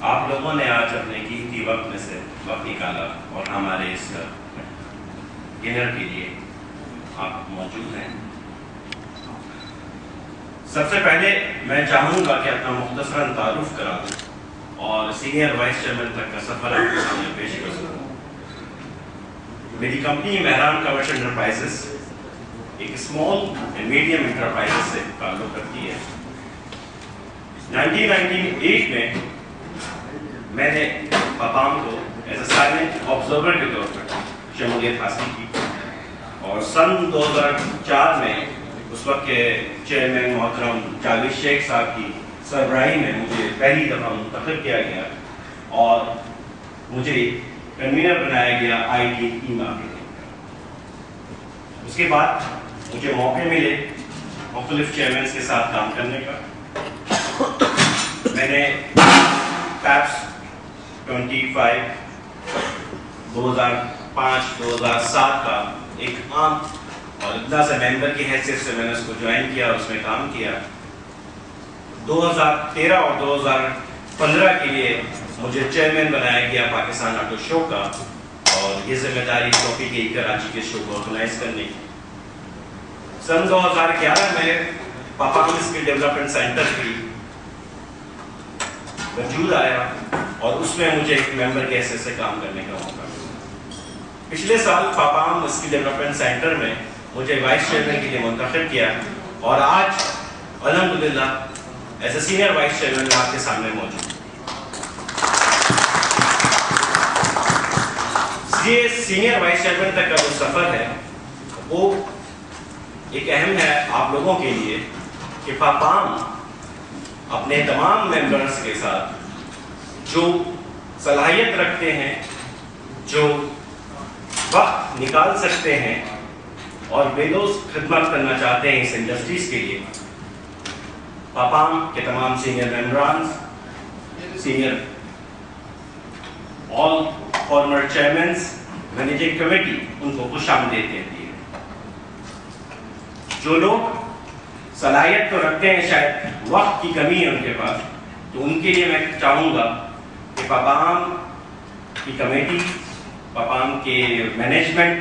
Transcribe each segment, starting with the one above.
آپ لوگوں نے آج اپنے قیمتی وقت میں سے وقت نکالا اور ہمارے اس ڈنر کے لیے آپ موجود ہیں۔ سب سے پہلے میں چاہوں گا کہ اپنا مختصراً تعارف کرا دوں اور سینئر وائس چیئرمین تک کا سفر آپ کے سامنے پیش کر سکوں۔ میری کمپنی مہران کمرشل انٹرپرائزز ایک اسمال اینڈ میڈیم انٹرپرائزز سے تعلق رکھتی ہے۔ 1998 میں نے پاپام کو ایز اے سائلنٹ آبزرور کے طور پر شمولیت حاصل کی اور سن 2004 میں اس وقت کے چیئرمین محترم جاوید شیخ صاحب کی سربراہی میں مجھے پہلی دفعہ منتخب کیا گیا اور مجھے کنوینر بنایا گیا آئی ٹی مارکیٹنگ۔ اس کے بعد مجھے موقع ملے مختلف چیئرمینس کے ساتھ کام کرنے کا۔ میں نے پیپس 25 2005-2007 کا ایک عام اور اتنا سے ممبر کی حیثیت سے میں نے اس کو جوائن کیا اور اس میں کام کیا۔ 2013 اور 2015 کے لیے مجھے چیئرمین بنایا گیا پاکستان آٹو شو کا اور یہ ذمہ داری سونپی گئی کراچی کے شو کو آرگنائز کرنے کی۔ سن 2011 میں پاپام اسکل ڈیولپمنٹ سینٹر کی وجود آیا اور اس میں مجھے ایک ممبر کے حیثیت سے کام کرنے کا موقع ملا۔ پچھلے سال پاپام اسکل ڈیولپمنٹ سینٹر میں مجھے وائس چیئرمین کے لیے منتخب کیا اور آج الحمدللہ as a senior vice chairman میں آپ کے سامنے موجود ہوں۔ یہ سینئر وائس چیئرمین تک کا جو سفر ہے وہ ایک اہم ہے آپ لوگوں کے لیے کہ پاپام اپنے تمام ممبرز کے ساتھ جو صلاحیت رکھتے ہیں، جو وقت نکال سکتے ہیں اور بے لوث خدمت کرنا چاہتے ہیں اس انڈسٹریز کے لیے، پاپام کے تمام سینئر ممبران، سینئر آل فارمر چیئرمینز، مینیجنگ کمیٹی ان کو خوش آمدید کہتی ہے۔ جو لوگ صلاحیت تو رکھتے ہیں شاید وقت کی کمی ہے ان کے پاس، تو ان کے لیے میں چاہوں گا کہ پاپام کی کمیٹی، پاپام کے مینجمنٹ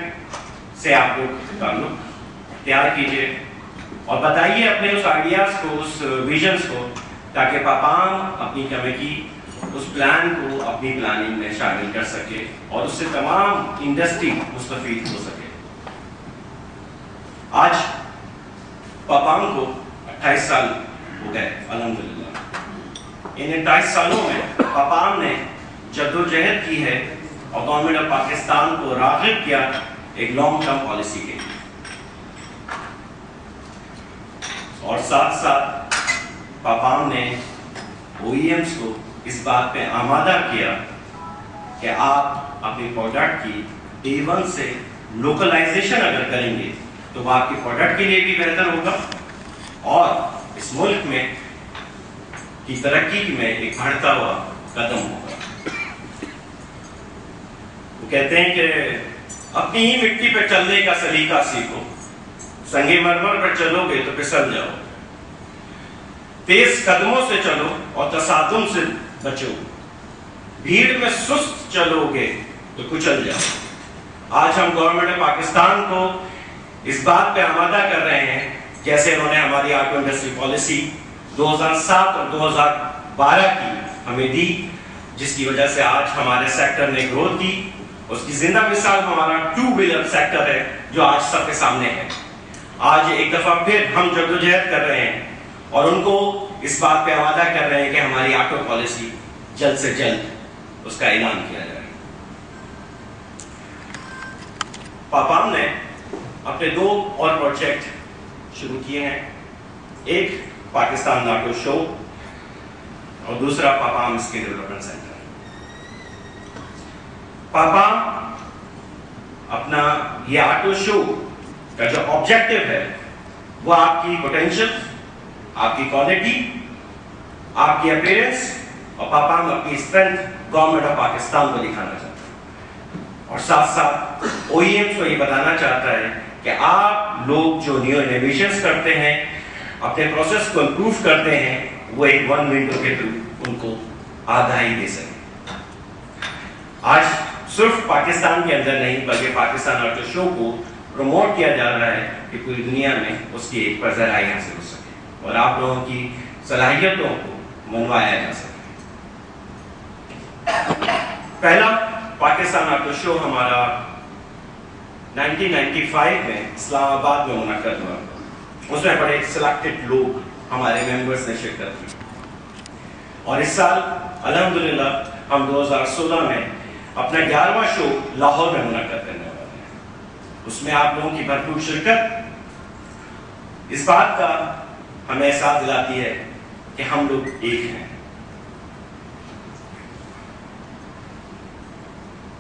سے آپ لوگ تعلق تیار کیجیے اور بتائیے اپنے اس آئیڈیاز کو، اس ویژنز کو، تاکہ پاپام اپنی کمیٹی اس پلان کو اپنی پلاننگ میں شامل کر سکے اور اس سے تمام انڈسٹری مستفید ہو سکے۔ آج پاپام کو 28 سال ہو گئے الحمدللہ۔ ان 28 سالوں میں پاپام نے جدوجہد کی ہے اور گورنمنٹ آف پاکستان کو راغب کیا ایک لانگ ٹرم پالیسی کے لیے، اور ساتھ ساتھ پاپام نے او ای ایمز کو اس بات پہ آمادہ کیا کہ آپ اپنی پروڈکٹ کی ڈے ون سے لوکلائزیشن اگر کریں گے تو وہ آپ کی پروڈکٹ کے لیے بھی بہتر ہوگا اور اس ملک میں کی ترقی میں ایک بڑھتا ہوا قدم ہوگا۔ وہ کہتے ہیں کہ اپنی ہی مٹی پہ چلنے کا سلیقہ سیکھو، سنگ مرمر پر چلو گے تو پھسل جاؤ، تیز قدموں سے چلو اور تصادم سے بچو، بھیڑ میں سست چلو گے تو کچل جاؤ۔ آج ہم گورنمنٹ آف پاکستان کو اس بات پہ آمادہ کر رہے ہیں، جیسے انہوں نے ہماری آٹو انڈسٹری پالیسی 2007 اور 2012 کی ہمیں دی، جس کی وجہ سے آج ہمارے سیکٹر نے گروتھ کی۔ اس کی زندہ مثال ہمارا 2 ویلر سیکٹر ہے جو آج سب کے سامنے ہے۔ آج ایک دفعہ پھر ہم جدوجہد کر رہے ہیں اور ان کو اس بات پہ آمادہ کر رہے ہیں کہ ہماری آٹو پالیسی جلد سے جلد اس کا اعلان کیا جائے۔ پاپام نے اپنے 2 اور پروجیکٹ شروع کیے ہیں، ایک پاکستان آٹو شو اور دوسرا پاپام اسکل ڈیولپمنٹ سینٹر۔ پاپام اپنا یہ آٹو شو کا جو آبجیکٹو ہے وہ آپ کی پوٹینشل، آپ کی کوالٹی، آپ کی اپیرنس اور پاپام اپنی اسٹرینتھ گورنمنٹ آف پاکستان کو دکھانا چاہتا ہے، اور ساتھ ساتھ او ای ایمز کو یہ بتانا چاہتا ہے کہ آپ لوگ جو نیو انوویشنز کرتے ہیں، اپنے پروسیس کو امپروو کرتے ہیں، وہ ایک 1 ونڈو کے تھرو ان کو آدھا ہی دے سکیں. آج صرف پاکستان کے اندر نہیں بلکہ پاکستان آٹو شو کو پروموٹ کیا جا رہا ہے کہ پوری دنیا میں اس کی ایک پذیرائی حاصل ہو سکے اور آپ لوگوں کی صلاحیتوں کو منوایا جا سکے. پہلا پاکستان آٹو شو ہمارا 1995 میں اسلام آباد میں منعقد ہوا. اس میں بڑے سلیکٹڈ لوگ ہمارے ممبرز نے شرکت کی اور اس سال الحمدللہ ہم 2016 میں اپنا 11واں شو لاہور میں منعقد کرنے والے ہیں. اس میں آپ لوگوں کی بھرپور شرکت اس بات کا ہمیں احساس دلاتی ہے کہ ہم لوگ ایک ہیں.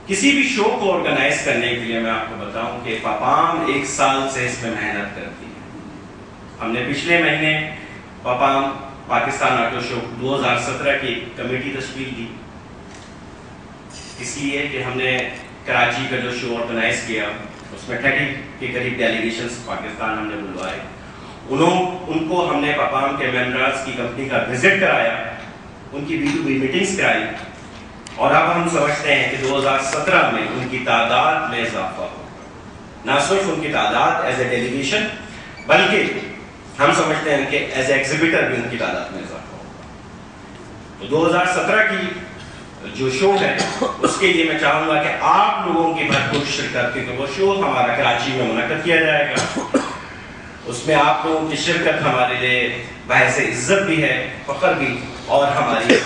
کسی بھی شو کو آرگنائز کرنے کے لیے میں آپ کو بتاؤں کہ پاپام 1 سال سے اس میں محنت کرتی ہے. ہم نے پچھلے مہینے پاپام پاکستان آٹو شو 2017 کی کمیٹی تشکیل دی اس لیے کہ ہم نے کراچی کا جو شو آرگنائز کیا اس میں 30 کے قریب ڈیلیگیشنز پاکستان ہم نے بلوائے. ان کو ہم نے پاپام کے ممبرز کی کمپنی کا وزٹ کرایا, ان کی B2B میٹنگز کرائی اور اب ہم سمجھتے ہیں کہ 2017 میں ان کی تعداد میں اضافہ ہوگا. نہ صرف ان کی تعداد ایز اے ڈیلیگیشن بلکہ ہم سمجھتے ہیں کہ ایز اے ایگزیبیٹر بھی ان کی تعداد میں اضافہ ہوگا. تو 2017 کی جو شو ہے اس کے لیے میں چاہوں گا کہ آپ لوگوں کی بھرپور شرکت کی. تو وہ شو ہمارا کراچی میں منعقد کیا جائے گا. اس میں آپ لوگوں کی شرکت ہمارے لیے باعث عزت بھی ہے, فخر بھی, اور ہماری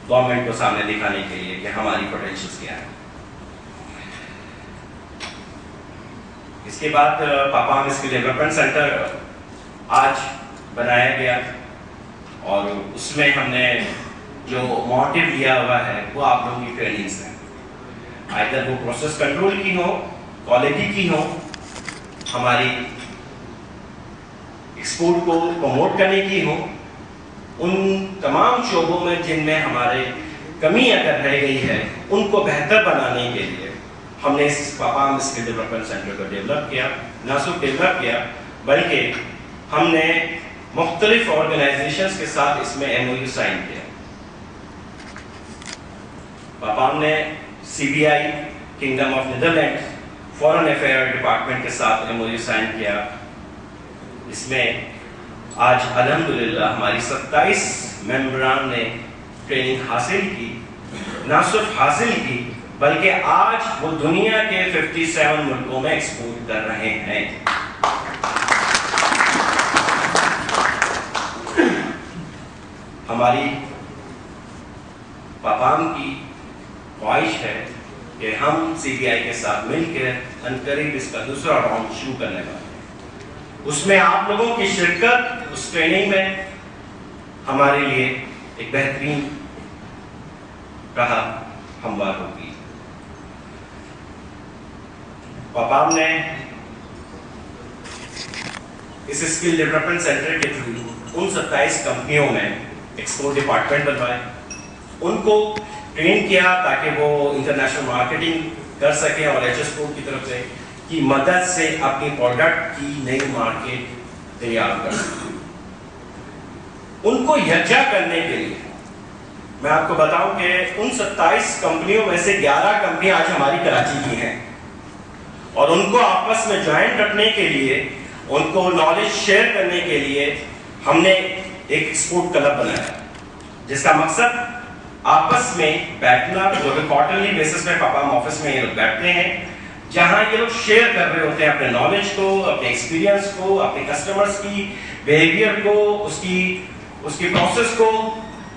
گورنمنٹ کو سامنے دکھانے کے لیے کہ ہماری پوٹینشلز کیا ہے. اس کے بعد پاپام اسکل ڈیولپمنٹ سینٹر آج بنایا گیا اور اس میں ہم نے جو موٹیو لیا ہوا ہے وہ آپ لوگوں کی ٹریننگز ہیں. آئدر وہ پروسیس کنٹرول کی ہو, کوالٹی کی ہو, ہماری ایکسپورٹ کو پروموٹ کرنے کی ہو, ان تمام شعبوں میں جن میں ہمارے کمی اگر رہ گئی ہے ان کو بہتر بنانے کے لیے ہم نے اس پاپام اسکل ڈیولپمنٹ سینٹر کو ڈیولپ کیا. نہ صرف ڈیولپ کیا بلکہ ہم نے مختلف آرگنائزیشنز کے ساتھ اس میں MOU سائن کیا. پاپام نے CBI kingdom of Netherland foreign affair department کے ساتھ MOU سائن کیا. اس میں آج الحمدللہ ہماری 27 ممبران نے ٹریننگ حاصل کی. نہ صرف حاصل کی بلکہ آج وہ دنیا کے 57 ملکوں میں ایکسپورٹ کر رہے ہیں. ہماری پاپام کی خواہش ہے کہ ہم CBI کے ساتھ مل کے انقریب اس کا دوسرا راؤنڈ شروع کرنے والے ہیں. اس میں آپ لوگوں کی شرکت اس ٹریننگ میں ہمارے لیے ایک بہترین راہ ہموار ہوگی. پاپام نے اس اسکل ڈیولپمنٹ سینٹر کے تھرو ان 27 کمپنیوں میں ایکسپورٹ ڈپارٹمنٹ بنوائے, ان کو ٹرین کیا تاکہ وہ انٹرنیشنل مارکیٹنگ کر سکیں اور HSPort کی طرف سے کی مدد سے اپنی پروڈکٹ کی نئی مارکیٹ تیار کر سکیں. ان کو یکجا کرنے کے لیے میں آپ کو بتاؤں کہ ان 27 کمپنیوں میں سے 11 کمپنیاں آج ہماری کراچی کی ہیں اور ان کو آپس میں جوائنٹ رکھنے کے لیے, ان کو نالج شیئر کرنے کے لیے ہم نے ایک ایکسپورٹ کلب بنایا جس کا مقصد آپس میں بیٹھنا, جو کہ کوارٹرلی بیسس میں پاپام آفس میں یہ لوگ بیٹھتے ہیں, جہاں یہ لوگ شیئر کر رہے ہوتے ہیں اپنے نالج کو, اپنے ایکسپیرینس کو, اپنے کسٹمرز کی بیہیویئر کو, اس کی پروسیس کو,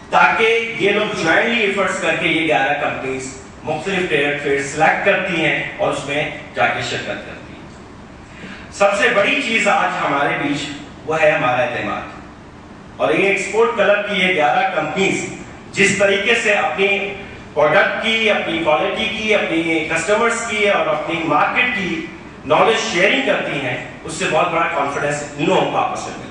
تاکہ یہ لوگ جوائنٹلی ایفرٹس کر کے یہ 11 کمپنیز مختلف ٹریڈ فیئر سلیکٹ کرتی ہیں اور اس میں جا کے شرکت کرتی ہیں. سب سے بڑی چیز آج ہمارے بیچ وہ ہے ہمارا اعتماد, اور یہ ایکسپورٹ کلب کی یہ 11 کمپنیز جس طریقے سے اپنی پروڈکٹ کی, اپنی کوالٹی کی, اپنی کسٹمرز کی اور اپنی مارکیٹ کی نالج شیئرنگ کرتی ہیں, اس سے بہت بڑا کانفیڈنس ان لوگوں کو آپس میں ملا.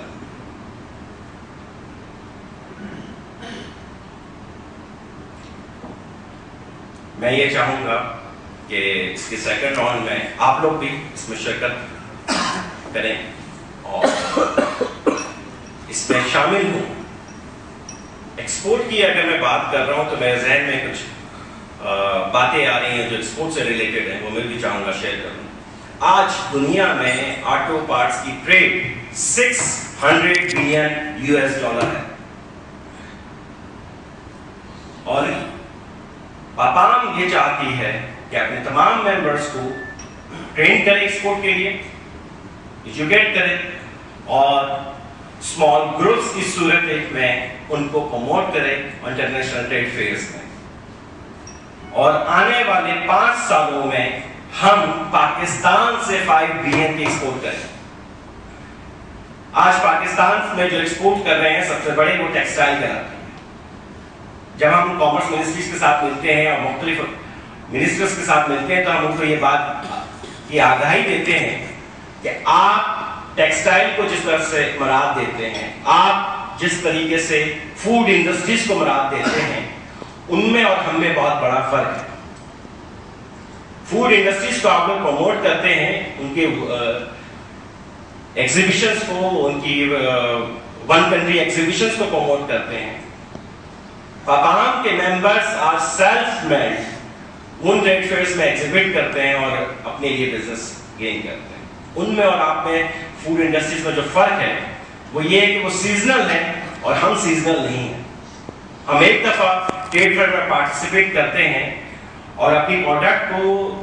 میں یہ چاہوں گا کہ اس کے سیکنڈ راؤنڈ میں آپ لوگ بھی اس میں شرکت کریں اور اس میں شامل ہوں. ایکسپورٹ کی اگر میں بات کر رہا ہوں تو میرے ذہن میں کچھ باتیں آ رہی ہیں جو ایکسپورٹ سے ریلیٹڈ ہیں، وہ میں بھی چاہوں گا شیئر کروں۔ آج دنیا میں آٹو پارٹس کی ٹریڈ 600 بلین $US ہے، اور پاپام یہ چاہتی ہے کہ اپنے تمام ممبرس کو ٹرین کرے ایکسپورٹ کے لیے، ایجوکیٹ کرے، اور اسمال گروپس کی صورت میں ان کو پروموٹ کرے انٹرنیشنل ٹریڈ فیئرز میں، اور آنے والے 5 سالوں میں ہم پاکستان سے 5 بلین کی ایکسپورٹ کریں۔ آج پاکستان میں جو ایکسپورٹ کر رہے ہیں سب سے بڑے وہ ٹیکسٹائل کراتے ہیں۔ جب ہم کامرس منسٹریز کے ساتھ ملتے ہیں اور مختلف منسٹرز کے ساتھ ملتے ہیں تو ہم ان کو یہ بات کی آگاہی دیتے ہیں کہ آپ ٹیکسٹائل کو جس طرح سے مراد دیتے ہیں، آپ جس طریقے سے فوڈ انڈسٹریز کو مراد دیتے ہیں، ان میں اور ہم میں بہت بڑا فرق ہے۔ فوڈ انڈسٹریز کو آپ لوگ پروموٹ کرتے ہیں، ان کے ایگزیبیشنز کو، ان کی ون کنٹری ایگزیبیشنز کو پروموٹ کرتے ہیں۔ پاپام کے ممبرز آر سیلف میڈ، ان ٹریڈ فیئرز میں ایگزیبٹ کرتے ہیں اور اپنے لیے بزنس گین کرتے ہیں۔ ان میں اور آپ میں فوڈ انڈسٹریز میں جو فرق ہے وہ یہ ہے کہ وہ سیزنل ہے اور ہم سیزنل نہیں ہیں۔ ہم ایک دفعہ ٹریڈ فیئر میں پارٹیسپیٹ کرتے ہیں اور اپنی پروڈکٹ کو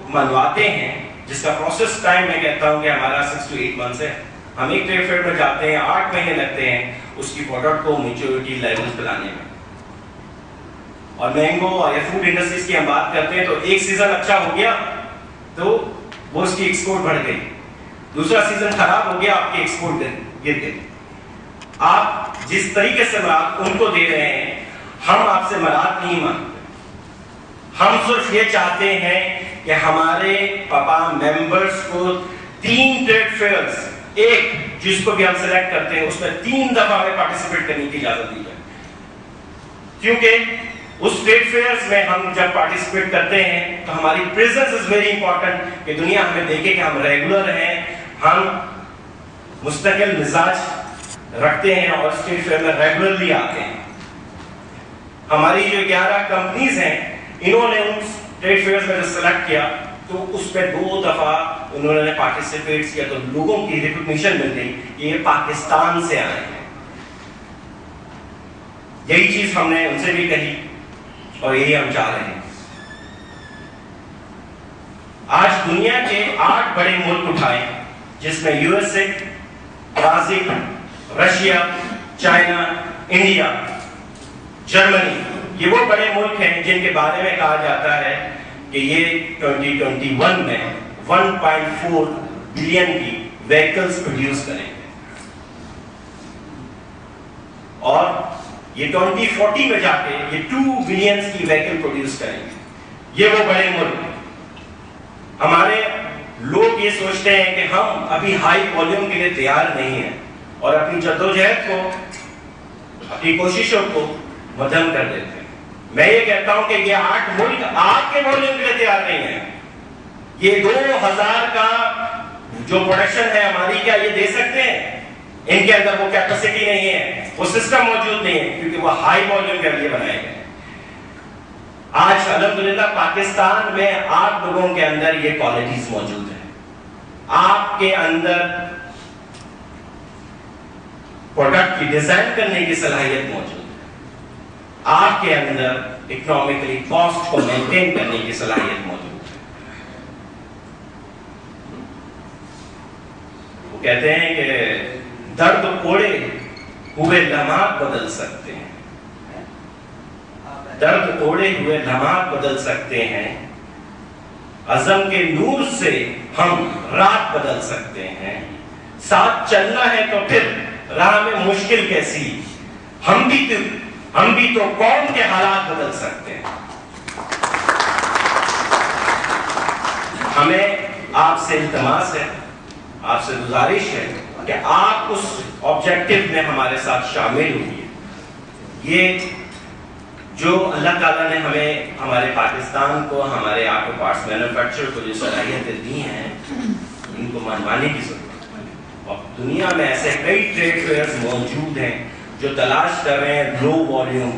منواتے ہیں، جس کا پروسیس ٹائم میں کہتا ہوں کہ ہمارا 6 to 8 months ہے۔ ہم ایک ٹریڈ فیئر میں جاتے ہیں، 8 مہینے لگتے ہیں اس کی پروڈکٹ کو میچورٹی لیول پہ لانے میں۔ اور مینگو یا فوڈ انڈسٹریز کی ہم بات کرتے ہیں تو ایک سیزن اچھا ہو گیا تو وہ اس کی ایکسپورٹ بڑھ گئی، دوسرا سیزن خراب ہو گیا، آپ کی ایکسپورٹ گر گئی۔ آپ جس طریقے سے مراد ان کو دے رہے ہیں، ہم آپ سے مراد نہیں مانتے۔ ہم صرف یہ چاہتے ہیں کہ ہمارے پاپام ممبرز کو 3 ٹریڈ فیئرز، ایک جس کو بھی ہم سلیکٹ کرتے ہیں اس میں 3 دفعہ ہمیں پارٹیسپیٹ کرنے کی اجازت دی جائے، کیونکہ اس ٹریڈ فیئرز میں ہم جب پارٹیسپیٹ کرتے ہیں تو ہماری پریزنس از ویری امپورٹنٹ، کہ دنیا ہمیں دیکھے کہ ہم ریگولر ہیں، ہم مستقل مزاج رکھتے ہیں اور اس ٹریڈ فیئر میں ریگولرلی آتے ہیں۔ ہماری جو 11 کمپنیز ہیں، انہوں نے ان ٹریڈ فیئرز میں جو سلیکٹ کیا تو اس پہ 2 دفعہ انہوں نے پارٹیسپیٹ کیا، تو لوگوں کی ریکگنیشن مل گئی کہ یہ پاکستان سے آئے ہیں۔ یہی چیز ہم نے ان سے بھی کہی اور یہی ہم چاہ رہے ہیں۔ آج دنیا کے 8 بڑے ملک اٹھائیں، جس میں USA، Brazil, Russia, China, India, Germany, یہ وہ بڑے ملک ہیں جن کے بارے میں کہا جاتا ہے کہ یہ 2021 میں 1.4 بلین کی وہیکلز پروڈیوس کریں گے، اور یہ 2040 میں جا کے یہ 2 بلین کی وہیکل پروڈیوس کریں گے۔ یہ وہ بڑے ملک ہیں۔ ہمارے لوگ یہ سوچتے ہیں کہ ہم ابھی ہائی والیوم کے لیے تیار نہیں ہیں اور اپنی جدوجہد کو، اپنی کوششوں کو مدھم کر دیتے ہیں۔ میں یہ کہتا ہوں کہ یہ 8 ملک آپ کے والیوم کے لیے تیار نہیں ہیں۔ یہ 2000 کا جو پروڈکشن ہے ہماری، کیا یہ دے سکتے ہیں؟ ان کے اندر وہ کیپیسٹی نہیں ہے، وہ سسٹم موجود نہیں ہے، کیونکہ وہ ہائی والیوم کے لیے بنائے گئے۔ آج الحمدللہ پاکستان میں آپ لوگوں کے اندر یہ کوالٹیز موجود ہیں۔ آپ کے اندر پروڈکٹ کی ڈیزائن کرنے کی صلاحیت موجود ہے، آپ کے اندر اکنامکلی کاسٹ کو مینٹین کرنے کی صلاحیت موجود ہے۔ وہ کہتے ہیں کہ درد کوڑے ہوئے لمحات بدل سکتے ہیں، درد کوڑے ہوئے لمحات بدل سکتے ہیں، عزم کے نور سے ہم رات بدل سکتے ہیں، ساتھ چلنا ہے تو پھر راہ میں مشکل کیسی، ہم بھی تو قوم کے حالات بدل سکتے ہیں۔ ہمیں آپ سے التماس ہے، آپ سے گزارش ہے کہ آپ اس آبجیکٹو میں ہمارے ساتھ شامل ہوئیے۔ یہ جو اللہ تعالیٰ نے ہمیں، ہمارے پاکستان کو، ہمارے آٹو پارٹس مینوفیکچر کو جو صلاحیتیں دی ہیں، ان کو منوانے کی ضرورت ہے۔ اور دنیا میں ایسے کئی ٹریڈ فیئرز موجود ہیں جو تلاش کر رہے ہیں لو والیوم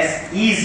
SEZ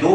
2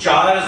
4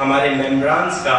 ہمارے ممبرانز کا